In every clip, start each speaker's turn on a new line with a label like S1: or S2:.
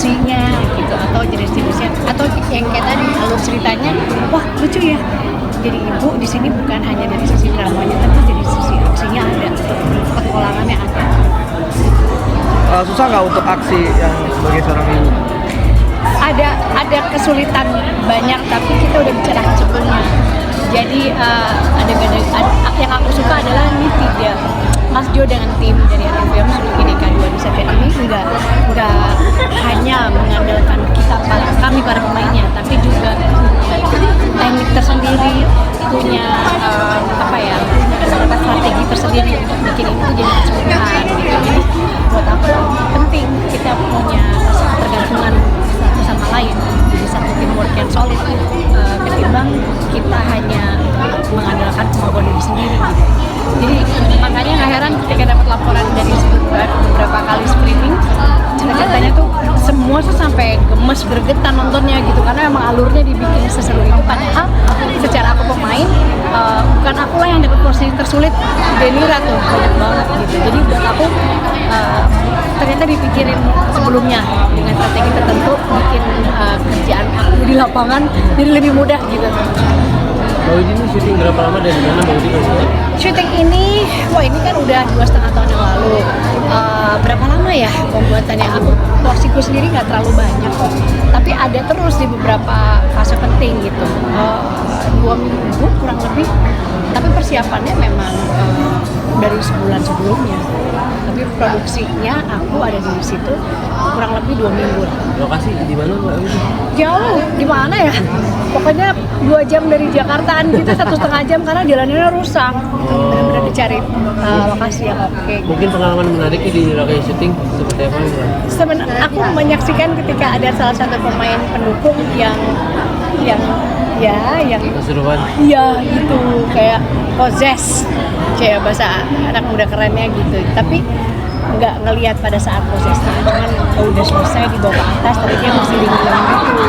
S1: aksinya gitu, atau jenis-jenisnya, atau yang kayak tadi alur ceritanya, wah lucu ya. Jadi ibu di sini bukan hanya dari sisi dramanya, tapi dari sisi aksinya ada, petualangannya ada.
S2: Susah nggak untuk aksi yang sebagai seorang ibu?
S1: Ada kesulitan banyak, tapi kita udah bicarakan sebelumnya. Jadi yang aku suka adalah ini tidak Mas Jo dengan tim dari RTVM Bineka 2 di set ini nggak hanya mengandalkan kami para pemainnya, tapi juga teknik tersendiri, punya strategi tersendiri untuk bikin itu jadi keseluruhan gitu. Jadi buat aku penting kita punya ketergantungan satu sama lain, jadi satu teamwork yang solid ketimbang kita hanya mengandalkan kemampuan diri sendiri gitu. Jadi makanya nggak heran ketika dapat laporan dari Stuttgart beberapa kali screening, ceritanya tuh semua tuh sampai gemes gregetan nontonnya gitu, karena emang alurnya dibikin seseru itu. Padahal secara aku pemain, bukan aku lah yang dapat porsi tersulit, Denira tuh banyak banget gitu. Jadi buat aku ternyata dipikirin sebelumnya dengan strategi tertentu, bikin kerjaan aku di lapangan jadi lebih mudah gitu.
S3: Mbak Widi ini syuting berapa lama dan gimana Mbak Widi maksudnya?
S1: Syuting ini, ini kan udah 2,5 tahun yang lalu. Berapa lama ya pembuatannya? Aku porsiku sendiri nggak terlalu banyak kok, tapi ada terus di beberapa fase penting gitu. 2 minggu kurang lebih, tapi persiapannya memang dari sebulan sebelumnya. Tapi produksinya aku ada di situ kurang lebih 2 minggu.
S3: Lokasi di mana Mbak Widi?
S1: Jauh, di mana ya? Pokoknya 2 jam dari Jakartaan kita, 1,5 jam karena jalannya rusak. Benar-benar dicari lokasi yang oke.
S3: Mungkin pengalaman menarik di lokasi syuting seperti apa Mbak?
S1: Sebenarnya aku menyaksikan ketika ada salah satu pemain pendukung yang
S3: keseruan.
S1: Iya gitu, kayak possess, kayak bahasa anak muda kerennya gitu. Tapi nggak ngelihat pada saat proses teman udah selesai dibawa ke atas, tapi dia masih dingin gitu.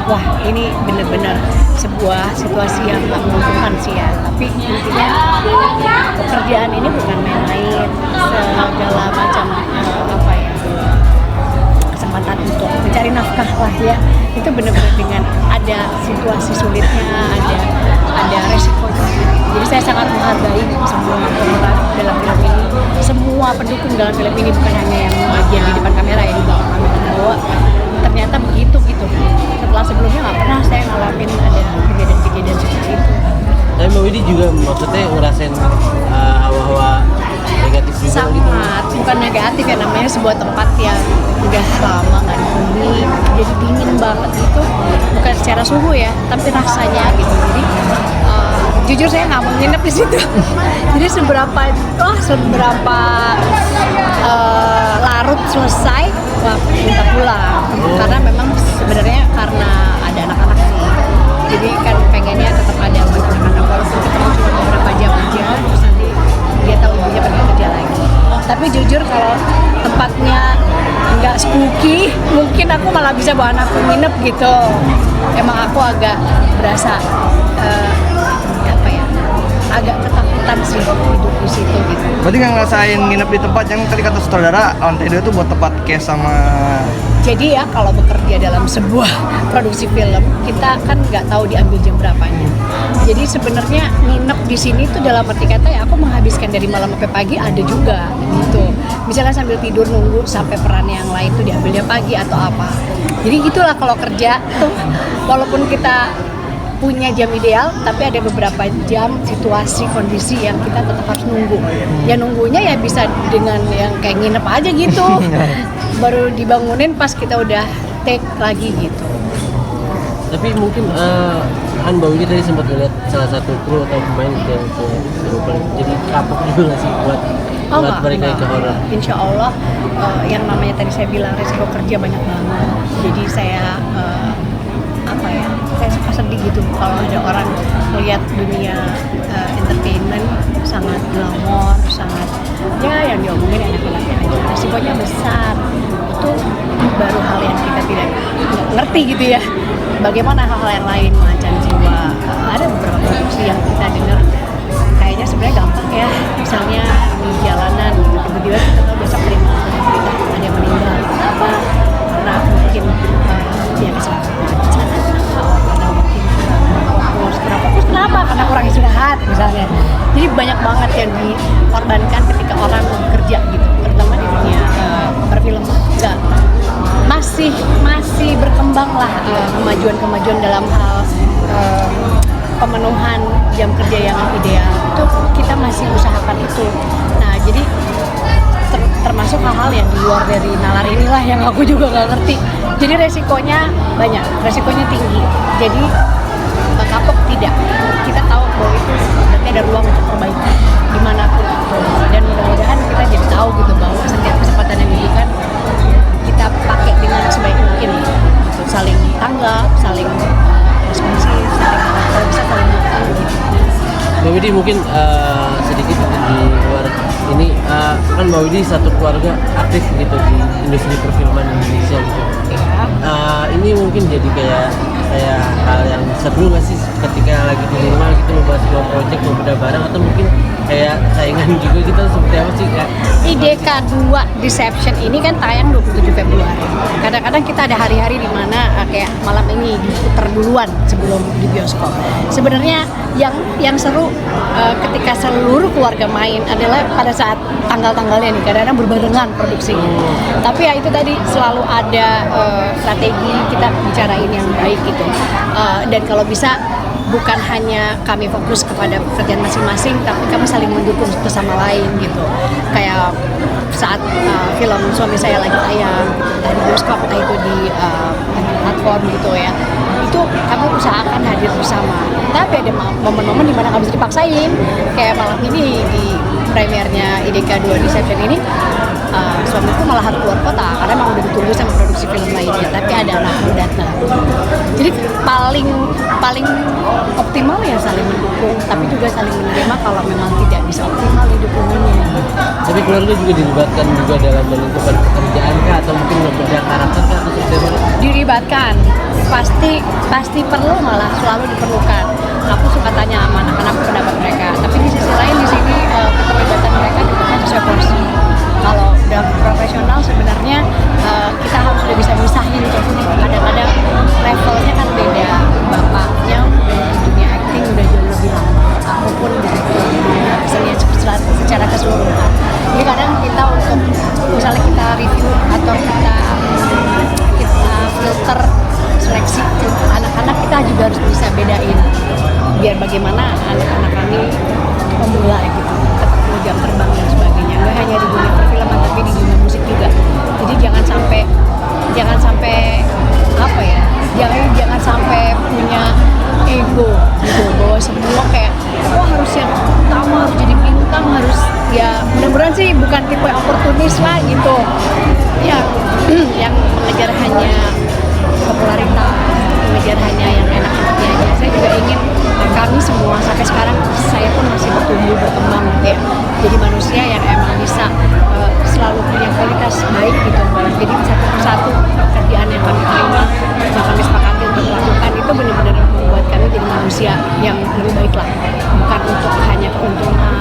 S1: Wah, ini benar-benar sebuah situasi yang nggak menguntungkan sih ya. Tapi intinya pekerjaan ini bukan main-main, segala macam kesempatan untuk mencari nafkah lah ya. Itu benar-benar dengan ada situasi sulitnya, ada resikonya. Jadi saya sangat menghargai semua pemeran dalam film ini, semua pendukung dalam film ini, bukan hanya yang bagian di depan kamera ya, di bawah kamera bahwa ternyata begitu gitu. Setelah sebelumnya nggak pernah saya ngalamin ada kejadian-kejadian seperti itu.
S3: Tapi Mbak Widi juga maksudnya ngerasain hawa-hawa negatif juga
S1: sangat
S3: gitu?
S1: Bukan negatif ya, namanya sebuah tempat yang udah lama nggak dihuni, jadi dingin banget gitu, bukan secara suhu ya, tapi rasanya gitu. Jadi jujur saya nggak mau nginep di situ. Jadi seberapa larut selesai, minta pulang. Karena memang sebenarnya karena ada anak-anak sih. Jadi kan pengennya tetap ada buat anak-anak, walaupun ketemu cuma beberapa jam aja, terus nanti dia tahu ibunya pergi kerja lagi. Tapi jujur kalau tempatnya nggak spooky, mungkin aku malah bisa bawa anakku nginep gitu. Emang aku agak berasa agak ketakutan sih hidup di situ gitu.
S2: Berarti nggak ngerasain nginep di tempat yang tadi kata sutradara lantai 2 itu buat tempat case sama.
S1: Jadi ya kalau bekerja dalam sebuah produksi film, kita kan nggak tahu diambil jam berapanya. Jadi sebenarnya nginep di sini tuh dalam arti kata ya aku menghabiskan dari malam sampai pagi ada juga gitu. Misalnya sambil tidur nunggu sampai peran yang lain tuh diambilnya pagi atau apa. Jadi gitulah kalau kerja tuh, walaupun kita punya jam ideal, tapi ada beberapa jam situasi kondisi yang kita tetap harus nunggu. Ya nunggunya ya bisa dengan yang kayak nginep aja gitu. Baru dibangunin pas kita udah take lagi gitu.
S3: Tapi mungkin kan Mbak Widi tadi sempat lihat salah satu kru atau pemain yang serupa, jadi kapok juga nggak sih buat mereka ke horor?
S1: Insya Allah yang namanya tadi saya bilang resiko kerja banyak banget. Jadi saya saya suka sedih gitu kalau ada orang melihat dunia entertainment sangat glamor, sangat ya yang diomongin enak-enaknya aja. Resikonya besar. Itu baru hal yang kita tidak ngerti gitu ya. Bagaimana hal-hal yang lain, macam jiwa. Ada beberapa produksi yang kita dengar kayaknya sebenarnya gampang ya. Misalnya di jalanan gitu, tiba-tiba kita tahu besok berita ada yang meninggal. Kenapa? Karena mungkin masih berkembang lah kemajuan dalam hal pemenuhan jam kerja yang ideal itu kita masih usahakan itu. Nah jadi termasuk hal-hal yang di luar dari nalar inilah yang aku juga nggak ngerti. Jadi resikonya banyak, resikonya tinggi. Jadi kapok tidak. Kita tahu bahwa itu sebenarnya ada ruang untuk perbaikan dimanapun. Dan mudah-mudahan kita jadi tahu gitu bahwa setiap kesempatan yang diberikan kita pakai dengan sebaik mungkin. Gitu. Saling tanggap, saling responsif, kalau bisa saling dukung.
S3: Mbak Widi mungkin sedikit di luar ini kan Mbak Widi satu keluarga aktif gitu di industri perfilman Indonesia gitu. Ini mungkin jadi kayak hal yang seru nggak sih ketika lagi di rumah gitu membahas sebuah project berbeda bareng, atau mungkin kayak saingan juga gitu, seperti apa sih Kak?
S1: IDK 2 Deception ini kan tayang 27 Februari. Kadang-kadang kita ada hari-hari di mana kayak malam ini diputar duluan sebelum di bioskop. Sebenarnya yang seru ketika seluruh keluarga main adalah pada saat tanggal-tanggalnya nih, kadang-kadang berbarengan produksinya. Tapi ya itu tadi selalu ada strategi kita bicarain yang baik gitu. Dan kalau bisa bukan hanya kami fokus kepada pekerjaan masing-masing, tapi kami saling mendukung satu sama lain gitu. Kayak saat film suami saya lagi tayang, entah di bioskop, entah itu di platform gitu ya, itu kami usahakan hadir bersama. Tapi ada momen-momen dimana nggak bisa dipaksain. Kayak malam ini di premiernya IDK 2 Deception ini, suamiku malah harus keluar kota karena emang udah ditunggu sama produksi film lainnya, tapi ada anakku datang. Jadi paling optimal ya saling mendukung, tapi juga saling menerima kalau memang tidak bisa optimal di dukungannya.
S3: Tapi keluarga juga dilibatkan juga dalam menentukan pekerjaan kah, atau mungkin bekerja karakter kah, atau seperti apa?
S1: Dilibatkan, pasti perlu, malah selalu diperlukan. Aku suka tanya sama anak-anak pendapat mereka, tapi di sisi lain di sini keterlibatan mereka juga kan sesuai porsi. Kalau udah profesional sebenarnya kita harus udah bisa misahin tuh. Kadang-kadang levelnya kan beda, bapaknya di dunia acting udah jauh lebih lama, aku pun begitu di dunia kesenian secara keseluruhan. Jadi kadang kita untuk misalnya kita review atau kita filter seleksi anak-anak, kita juga harus bisa bedain biar bagaimana anak-anak kami memulai gitu, tetap punya jam terbang dan sebagainya, nggak hanya di dunia perfilman tapi di dunia musik juga. Jadi jangan sampai apa ya, jangan sampai punya ego gitu bahwa semua kayak harus yang utama, harus jadi bintang, harus ya, mudah-mudahan sih bukan tipe oportunis lah gitu ya, yang mengejar hanya popularitas, mengejar hanya yang enak-enaknya aja. Saya juga ingin kami semua sampai sekarang, saya pun masih bertumbuh berkembang gitu ya, jadi manusia yang emang bisa selalu punya kualitas baik gitu. Jadi satu persatu pekerjaan yang kami terima, yang kami sepakati untuk melakukan itu benar-benar membuat kami jadi manusia yang lebih baik lah, bukan untuk hanya keuntungan.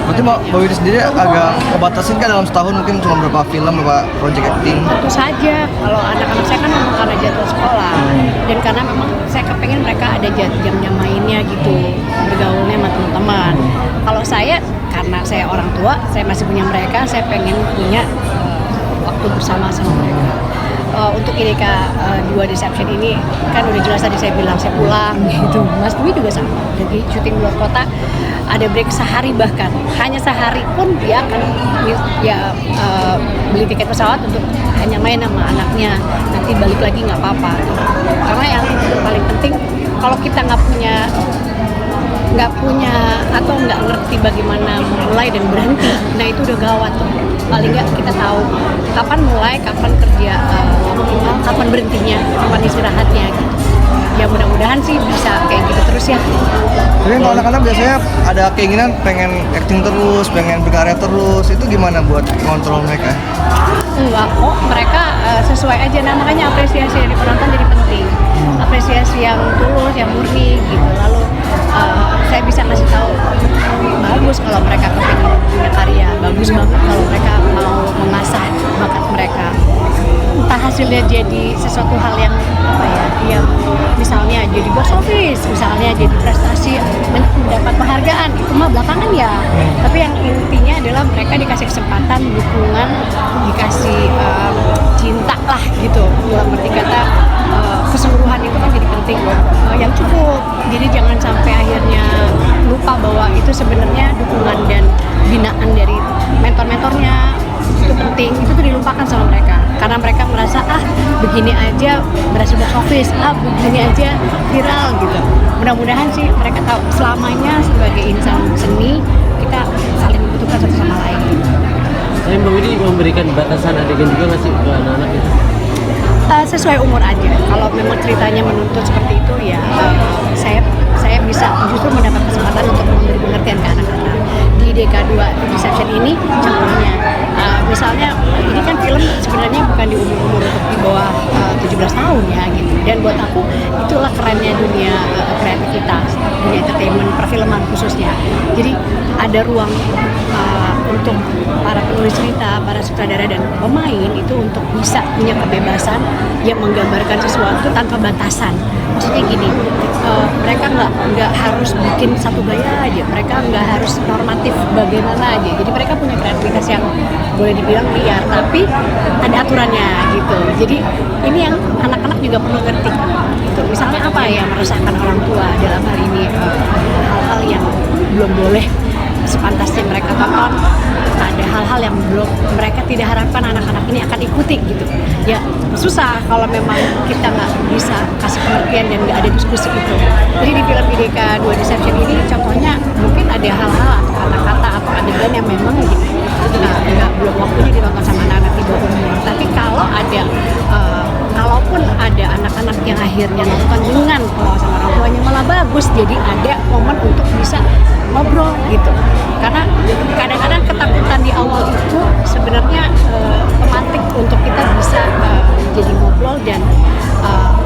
S2: Berarti Mbak Widi sendiri agak kebatasin kan dalam setahun mungkin cuma berapa film, berapa project acting?
S1: Tentu saja, kalau anak-anak saya kan memang karena jadwal sekolah dan karena memang saya kepengen mereka ada jam-jam mainnya gitu, bergaulnya sama teman-teman. Kalau saya, karena saya orang tua, saya masih punya mereka, saya pengen punya waktu bersama sama mereka. Untuk IDK 2 Deception ini kan udah jelas tadi saya bilang saya pulang gitu. Mas Dwi juga sama, jadi syuting luar kota, ada break sehari, bahkan hanya sehari pun dia akan beli tiket pesawat untuk hanya main sama anaknya, nanti balik lagi nggak apa-apa. Karena yang paling penting kalau kita nggak punya atau nggak ngerti bagaimana mulai dan berhenti, nah itu udah gawat tuh. Paling nggak kita tahu kapan mulai, kapan kerja optimal, kapan berhentinya, kapan istirahatnya gitu. Ya mudah-mudahan sih bisa kayak gitu terus ya.
S2: Tapi kalau anak-anak biasanya ada keinginan pengen acting terus, pengen berkarya terus, itu gimana buat ngontrol mereka?
S1: Enggak kok, mereka sesuai aja. Nah makanya apresiasi dari penonton jadi penting. Apresiasi yang tulus, yang murni gitu. Lalu saya bisa kasih tahu bagus kalau mereka pengen punya karya, bagus banget kalau mereka mau mengasah bakat mereka. Entah hasilnya jadi sesuatu hal yang apa ya, yang misalnya jadi box office, misalnya jadi prestasi, mendapat penghargaan, itu mah belakangan ya. Tapi yang intinya adalah mereka dikasih kesempatan, dukungan, dikasih cinta lah gitu. Dalam arti kata keseluruhan itu kan jadi penting, yang cukup. Jadi jangan sampai akhirnya lupa bahwa itu sebenarnya dukungan dan binaan dari mentor-mentornya itu penting, itu tuh dilupakan sama mereka karena mereka merasa begini aja berhasil box office, begini aja viral gitu. Mudah-mudahan sih mereka tahu selamanya sebagai insan seni kita saling membutuhkan satu sama lain.
S3: Saya Mbak Widi memberikan batasan adegan juga nggak sih ke anak-anak itu?
S1: Sesuai umur aja. Kalau memang ceritanya menuntut seperti itu ya saya bisa justru mendapat kesempatan untuk memberi pengertian ke anak-anak. Di DK2 Deception ini contohnya misalnya ini kan film sebenarnya bukan di umur-umur untuk di bawah 17 tahun ya gitu. Dan buat aku itulah kerennya dunia kreativitas, dunia entertainment, perfilman khususnya. Jadi ada ruang untuk para penulis cerita, para sutradara dan pemain itu untuk bisa punya kebebasan yang menggambarkan sesuatu tanpa batasan. Maksudnya gini, mereka nggak harus bikin satu gaya aja, mereka nggak harus normatif bagaimana aja. Jadi mereka punya kreativitas yang boleh dibilang liar, tapi ada aturannya gitu. Jadi ini yang anak-anak juga perlu ngerti. Gitu. Misalnya apa yang meresahkan orang tua dalam hal ini, hal-hal yang belum boleh sepantasnya mereka tonton, ada hal-hal yang belum mereka tidak harapkan anak-anak ini akan ikuti gitu. Ya susah kalau memang kita nggak bisa kasih pengertian dan nggak ada diskusi itu. Jadi di film IDK 2 Deception ini contohnya mungkin ada hal-hal atau kata-kata atau adegan yang memang gitu nggak belum waktunya ditonton sama anak-anak di bawah umur. Tapi kalau ada kalaupun ada anak-anak yang akhirnya nonton dengan pengawasan orang tuanya malah bagus, jadi ada momen untuk bisa ngobrol gitu. Karena kadang-kadang ketakutan di awal itu sebenarnya pemantik untuk kita bisa jadi ngobrol dan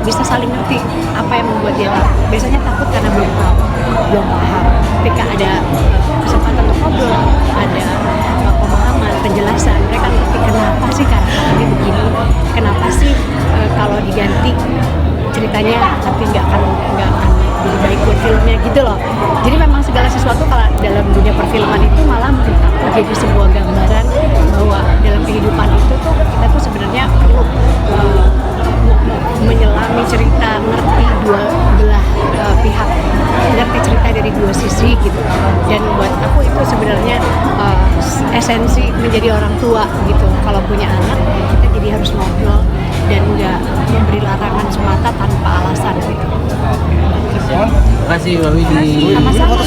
S1: bisa saling ngerti apa yang membuat dia takut. Biasanya takut karena belum tahu, belum paham. Ketika ada kesempatan untuk ngobrol, ada pemahaman, penjelasan, mereka ngerti kenapa sih karakternya begini, kenapa sih kalau diganti ceritanya tapi nggak akan jadi baik buat filmnya gitu loh. Jadi memang segala sesuatu kalau dalam dunia perfilman itu malah menurut aku jadi sebuah gambaran bahwa dalam kehidupan itu tuh kita tuh sebenarnya perlu menyelami cerita, ngerti dua belah pihak, ngerti cerita dari dua sisi gitu. Dan buat aku itu sebenarnya esensi menjadi orang tua gitu. Kalau punya anak kita jadi harus ngobrol dan nggak memberi larangan semata tanpa alasan gitu.
S3: Terima kasih Mbak Widi.
S1: Sama-sama.